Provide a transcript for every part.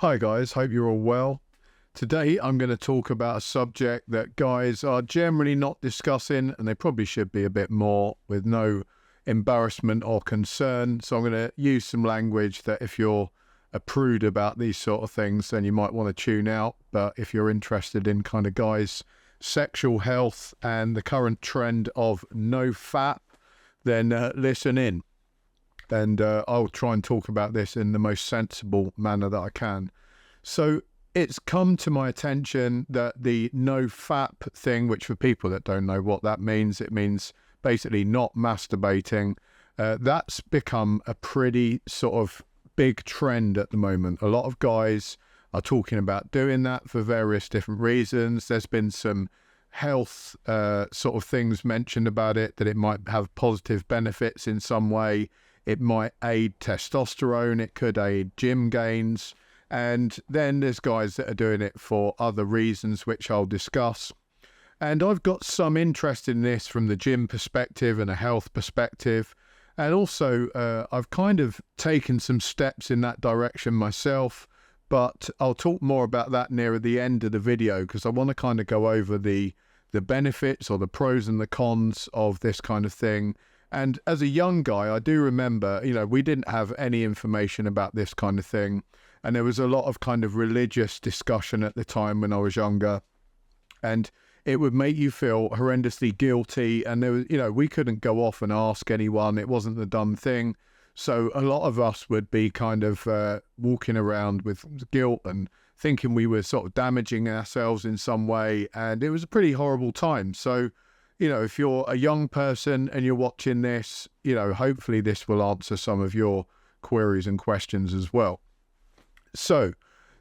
Hi guys, hope you're all well. Today I'm going to talk about a subject that guys are generally not discussing, and they probably should be a bit more, with no embarrassment or concern. So I'm going to use some language that if you're a prude about these sort of things, then you might want to tune out. But if you're interested in kind of guys' sexual health and the current trend of no-fap, then listen in. And I'll try and talk about this in the most sensible manner that I can. So it's come to my attention that the no-fap thing, which for people that don't know what that means, it means basically not masturbating. That's become a pretty sort of big trend at the moment. A lot of guys are talking about doing that for various different reasons. There's been some health sort of things mentioned about it, that it might have positive benefits in some way. It might aid testosterone, it could aid gym gains, and then there's guys that are doing it for other reasons, which I'll discuss. And I've got some interest in this from the gym perspective and a health perspective, and also I've kind of taken some steps in that direction myself, but I'll talk more about that nearer the end of the video, because I want to kind of go over the benefits or the pros and the cons of this kind of thing. And as a young guy, I do remember, we didn't have any information about this kind of thing. And there was a lot of kind of religious discussion at the time when I was younger. And it would make you feel horrendously guilty. And there was, we couldn't go off and ask anyone. It wasn't the done thing. So a lot of us would be kind of walking around with guilt and thinking we were sort of damaging ourselves in some way. And it was a pretty horrible time. So if you're a young person and you're watching this, hopefully this will answer some of your queries and questions as well. So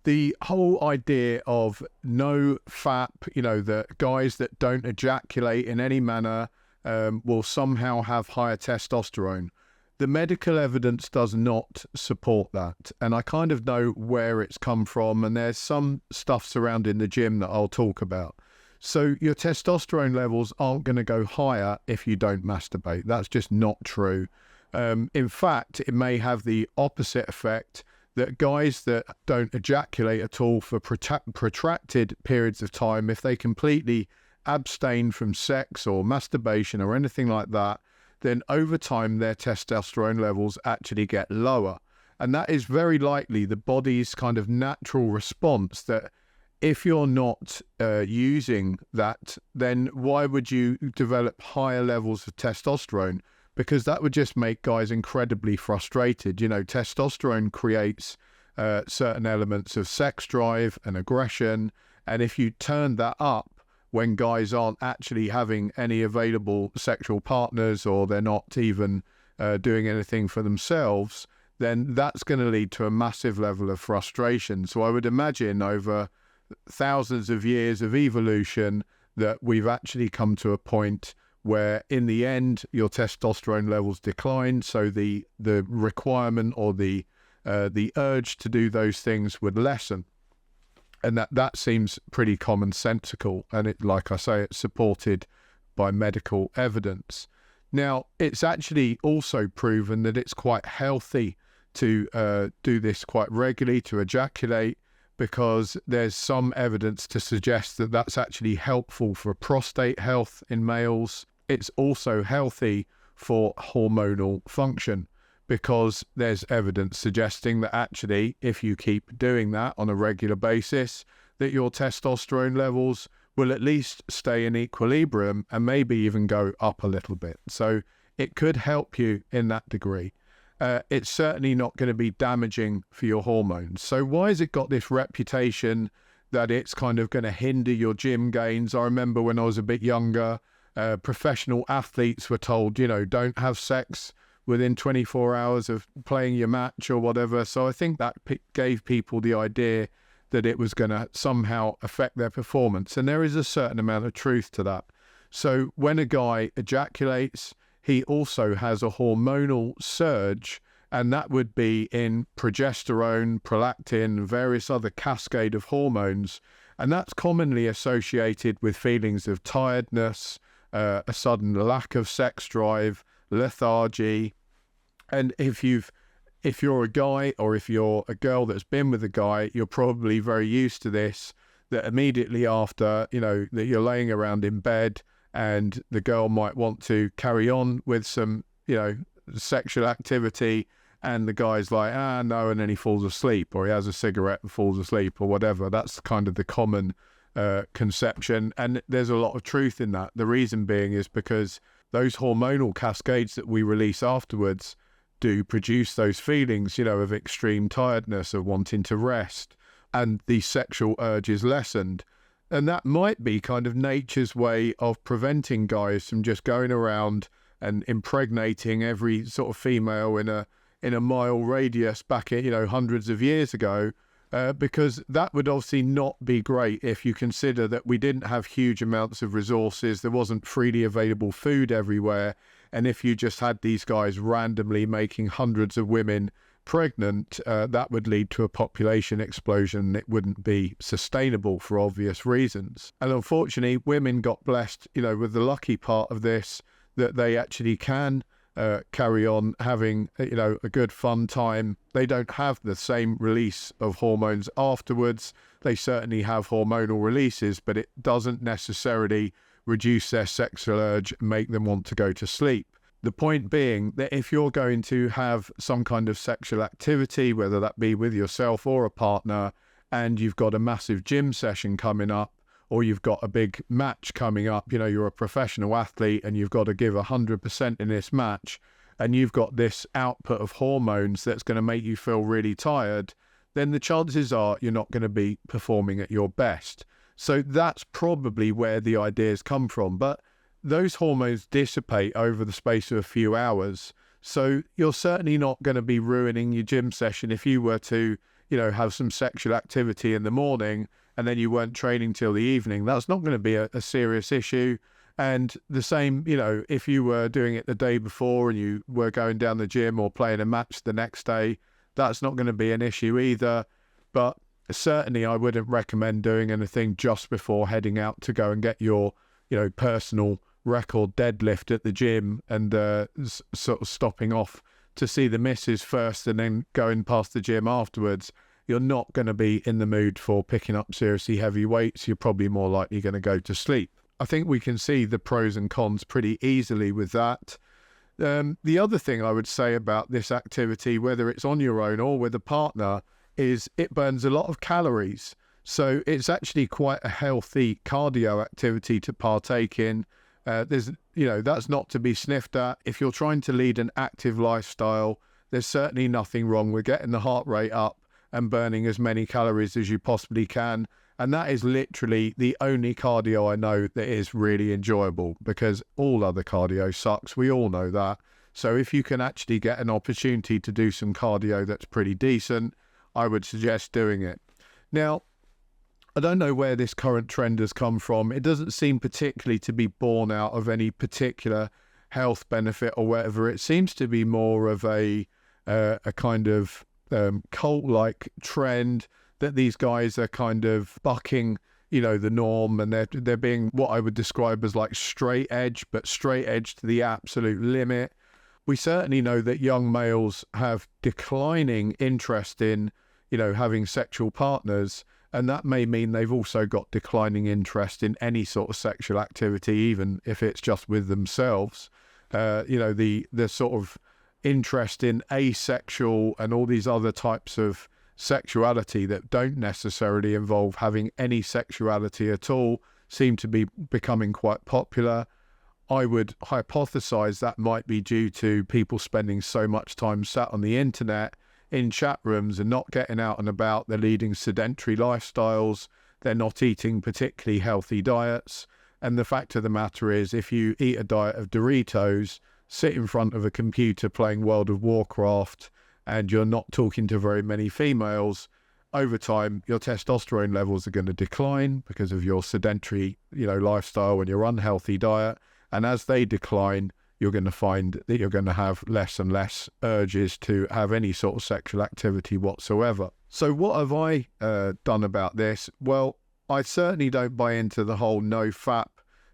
the whole idea of no-fap, the guys that don't ejaculate in any manner will somehow have higher testosterone. The medical evidence does not support that. And I kind of know where it's come from. And there's some stuff surrounding the gym that I'll talk about. So your testosterone levels aren't going to go higher if you don't masturbate. That's just not true. In fact, it may have the opposite effect, that guys that don't ejaculate at all for protracted periods of time, if they completely abstain from sex or masturbation or anything like that, then over time their testosterone levels actually get lower. And that is very likely the body's kind of natural response, that if you're not using that, then why would you develop higher levels of testosterone? Because that would just make guys incredibly frustrated. Testosterone creates certain elements of sex drive and aggression. And if you turn that up when guys aren't actually having any available sexual partners, or they're not even doing anything for themselves, then that's going to lead to a massive level of frustration. So I would imagine over thousands of years of evolution that we've actually come to a point where in the end your testosterone levels decline, so the requirement or the urge to do those things would lessen. And that seems pretty commonsensical, and it, like I say, it's supported by medical evidence. Now, it's actually also proven that it's quite healthy to do this quite regularly, to ejaculate, because there's some evidence to suggest that that's actually helpful for prostate health in males. It's also healthy for hormonal function, because there's evidence suggesting that actually if you keep doing that on a regular basis, that your testosterone levels will at least stay in equilibrium and maybe even go up a little bit. So it could help you in that degree. It's certainly not going to be damaging for your hormones. So why has it got this reputation that it's kind of going to hinder your gym gains? I remember when I was a bit younger, professional athletes were told, don't have sex within 24 hours of playing your match or whatever. So I think that gave people the idea that it was going to somehow affect their performance. And there is a certain amount of truth to that. So when a guy ejaculates, he also has a hormonal surge, and that would be in progesterone, prolactin, various other cascade of hormones. And that's commonly associated with feelings of tiredness, a sudden lack of sex drive, lethargy. And if you've if you're a guy or if you're a girl that's been with a guy, you're probably very used to this, that immediately after, that you're laying around in bed and the girl might want to carry on with some, sexual activity, and the guy's like, no, and then he falls asleep, or he has a cigarette and falls asleep, or whatever. That's kind of the common conception, and there's a lot of truth in that. The reason being is because those hormonal cascades that we release afterwards do produce those feelings, of extreme tiredness, of wanting to rest, and the sexual urge is lessened. And that might be kind of nature's way of preventing guys from just going around and impregnating every sort of female in a mile radius back in, hundreds of years ago, because that would obviously not be great if you consider that we didn't have huge amounts of resources, there wasn't freely available food everywhere, and if you just had these guys randomly making hundreds of women pregnant, that would lead to a population explosion. It wouldn't be sustainable for obvious reasons. And unfortunately, women got blessed, with the lucky part of this, that they actually can carry on having, a good fun time. They don't have the same release of hormones afterwards. They certainly have hormonal releases, but it doesn't necessarily reduce their sexual urge, make them want to go to sleep. The point being that if you're going to have some kind of sexual activity, whether that be with yourself or a partner, and you've got a massive gym session coming up, or you've got a big match coming up, you're a professional athlete and you've got to give 100% in this match, and you've got this output of hormones that's going to make you feel really tired, then the chances are you're not going to be performing at your best. So that's probably where the ideas come from. But those hormones dissipate over the space of a few hours. So you're certainly not going to be ruining your gym session if you were to, have some sexual activity in the morning and then you weren't training till the evening. That's not going to be a serious issue. And the same, if you were doing it the day before and you were going down the gym or playing a match the next day, that's not going to be an issue either. But certainly I wouldn't recommend doing anything just before heading out to go and get your, personal record deadlift at the gym and sort of stopping off to see the missus first and then going past the gym afterwards. You're not going to be in the mood for picking up seriously heavy weights. You're probably more likely going to go to sleep. I think we can see the pros and cons pretty easily with that. The other thing I would say about this activity, whether it's on your own or with a partner, is it burns a lot of calories. So it's actually quite a healthy cardio activity to partake in. That's not to be sniffed at. If you're trying to lead an active lifestyle, there's certainly nothing wrong with getting the heart rate up and burning as many calories as you possibly can. And that is literally the only cardio I know that is really enjoyable, because all other cardio sucks. We all know that. So if you can actually get an opportunity to do some cardio that's pretty decent, I would suggest doing it. Now, I don't know where this current trend has come from. It doesn't seem particularly to be born out of any particular health benefit or whatever. It seems to be more of a kind of cult-like trend that these guys are kind of bucking, the norm, and they're being what I would describe as like straight edge, but straight edge to the absolute limit. We certainly know that young males have declining interest in, having sexual partners, and that may mean they've also got declining interest in any sort of sexual activity, even if it's just with themselves. The sort of interest in asexual and all these other types of sexuality that don't necessarily involve having any sexuality at all seem to be becoming quite popular. I would hypothesize that might be due to people spending so much time sat on the internet in chat rooms and not getting out and about. They're leading sedentary lifestyles. They're not eating particularly healthy diets. And the fact of the matter is, if you eat a diet of Doritos, sit in front of a computer playing World of Warcraft, and you're not talking to very many females, over time your testosterone levels are going to decline because of your sedentary, lifestyle and your unhealthy diet. And as they decline, you're going to find that you're going to have less and less urges to have any sort of sexual activity whatsoever. So what have I done about this? Well, I certainly don't buy into the whole no-fap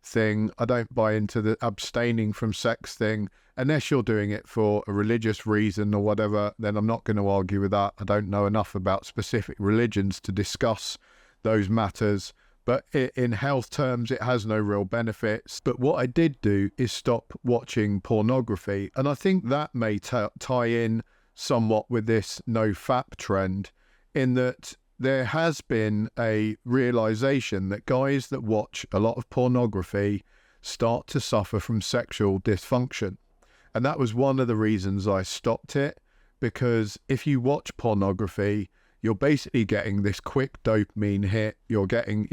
thing. I don't buy into the abstaining from sex thing. Unless you're doing it for a religious reason or whatever, then I'm not going to argue with that. I don't know enough about specific religions to discuss those matters. But in health terms, it has no real benefits. But what I did do is stop watching pornography. And I think that may tie in somewhat with this no-fap trend, in that there has been a realization that guys that watch a lot of pornography start to suffer from sexual dysfunction. And that was one of the reasons I stopped it, because if you watch pornography, you're basically getting this quick dopamine hit. You're getting,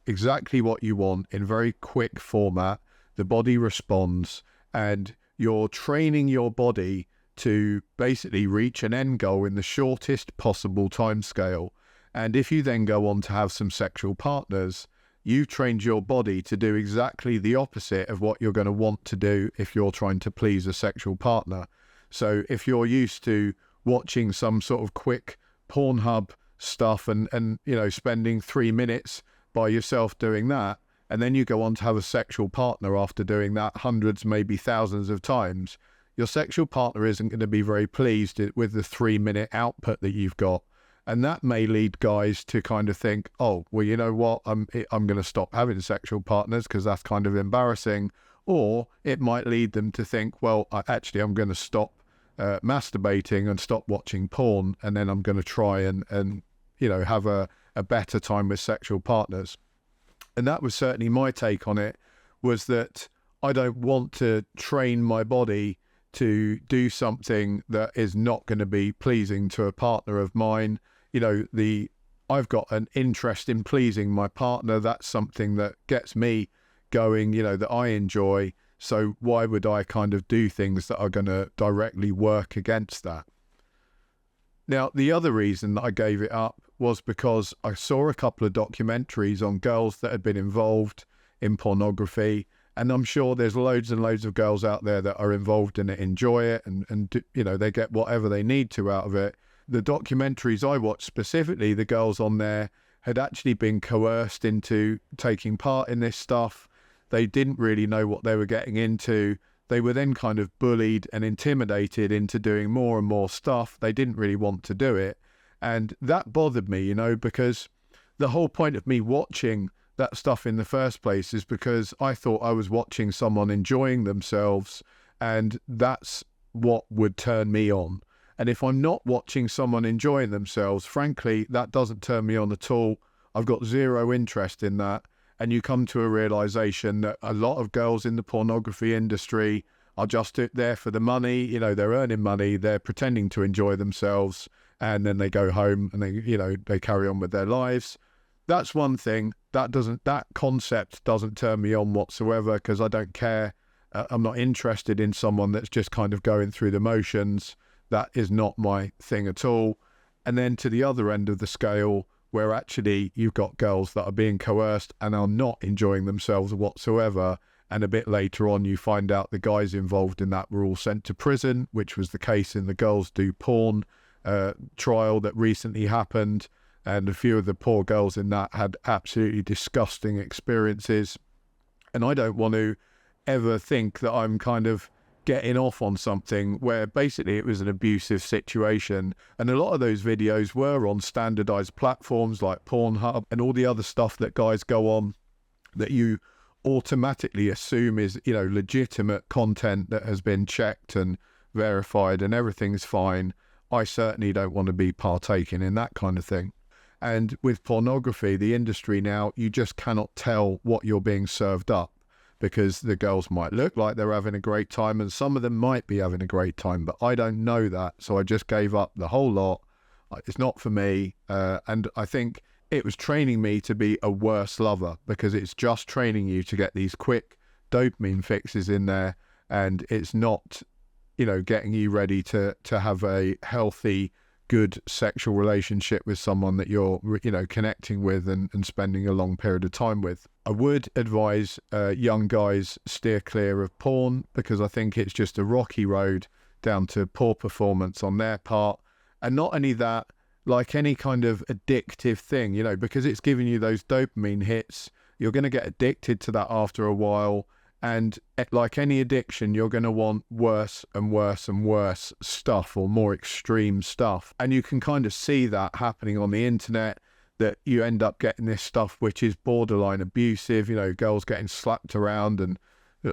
exactly what you want in very quick format. The body responds, and you're training your body to basically reach an end goal in the shortest possible time scale. And if you then go on to have some sexual partners, you've trained your body to do exactly the opposite of what you're going to want to do if you're trying to please a sexual partner. So if you're used to watching some sort of quick Pornhub stuff and spending 3 minutes by yourself doing that, and then you go on to have a sexual partner after doing that hundreds, maybe thousands of times, your sexual partner isn't going to be very pleased with the 3-minute output that you've got. And that may lead guys to kind of think, oh, well, you know what, I'm going to stop having sexual partners because that's kind of embarrassing. Or it might lead them to think, well, I'm going to stop masturbating and stop watching porn, and then I'm going to try and have a better time with sexual partners. And that was certainly my take on it, was that I don't want to train my body to do something that is not going to be pleasing to a partner of mine. I've got an interest in pleasing my partner. That's something that gets me going, that I enjoy. So why would I kind of do things that are going to directly work against that? Now, the other reason that I gave it up was because I saw a couple of documentaries on girls that had been involved in pornography. And I'm sure there's loads and loads of girls out there that are involved in it, enjoy it, and they get whatever they need to out of it. The documentaries I watched specifically, the girls on there had actually been coerced into taking part in this stuff. They didn't really know what they were getting into. They were then kind of bullied and intimidated into doing more and more stuff. They didn't really want to do it. And that bothered me, because the whole point of me watching that stuff in the first place is because I thought I was watching someone enjoying themselves, and that's what would turn me on. And if I'm not watching someone enjoying themselves, frankly, that doesn't turn me on at all. I've got zero interest in that. And you come to a realization that a lot of girls in the pornography industry are just there for the money. They're earning money, they're pretending to enjoy themselves, and then they go home and they carry on with their lives. That's one thing. That concept doesn't turn me on whatsoever, because I don't care. I'm not interested in someone that's just kind of going through the motions. That is not my thing at all. And then to the other end of the scale, where actually you've got girls that are being coerced and are not enjoying themselves whatsoever. And a bit later on, you find out the guys involved in that were all sent to prison, which was the case in the Girls Do Porn trial that recently happened. And a few of the poor girls in that had absolutely disgusting experiences. And I don't want to ever think that I'm kind of getting off on something where basically it was an abusive situation. And a lot of those videos were on standardized platforms like Pornhub and all the other stuff that guys go on that you automatically assume is, legitimate content that has been checked and verified and everything's fine. I certainly don't want to be partaking in that kind of thing. And with pornography, the industry now, you just cannot tell what you're being served up, because the girls might look like they're having a great time and some of them might be having a great time, but I don't know that. So I just gave up the whole lot. It's not for me. And I think it was training me to be a worse lover, because it's just training you to get these quick dopamine fixes in there. And it's not, getting you ready to have a healthy, good sexual relationship with someone that you're, connecting with and spending a long period of time with. I would advise young guys steer clear of porn, because I think it's just a rocky road down to poor performance on their part. And not only that, like any kind of addictive thing, because it's giving you those dopamine hits, you're going to get addicted to that after a while. And like any addiction, you're going to want worse and worse and worse stuff, or more extreme stuff. And you can kind of see that happening on the internet, that you end up getting this stuff which is borderline abusive, you know, girls getting slapped around and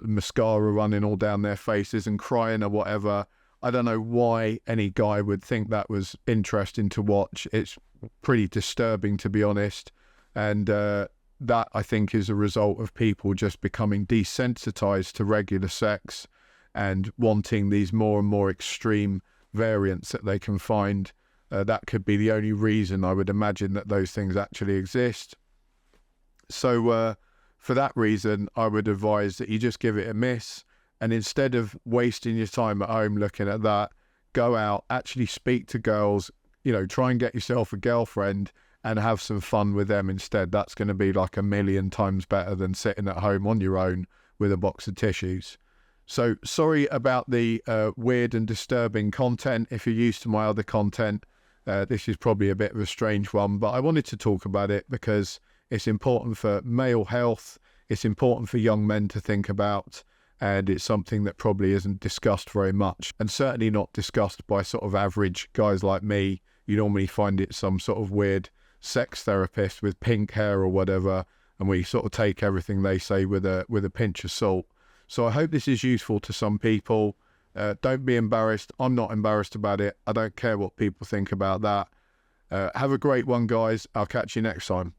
mascara running all down their faces and crying or whatever. I don't know why any guy would think that was interesting to watch. It's pretty disturbing, to be honest. And that, I think, is a result of people just becoming desensitized to regular sex and wanting these more and more extreme variants that they can find. That could be the only reason, I would imagine, that those things actually exist. So for that reason, I would advise that you just give it a miss. And instead of wasting your time at home looking at that, go out, actually speak to girls, you know, try and get yourself a girlfriend and have some fun with them instead. That's going to be like 1,000,000 times better than sitting at home on your own with a box of tissues. So sorry about the weird and disturbing content. If you're used to my other content, this is probably a bit of a strange one, but I wanted to talk about it because it's important for male health. It's important for young men to think about, and it's something that probably isn't discussed very much, and certainly not discussed by sort of average guys like me. You normally find it some sort of weird sex therapist with pink hair or whatever, and we sort of take everything they say with a pinch of salt. So I hope this is useful to some people. Don't be embarrassed. I'm not embarrassed about it. I don't care what people think about that. Have a great one, guys. I'll catch you next time.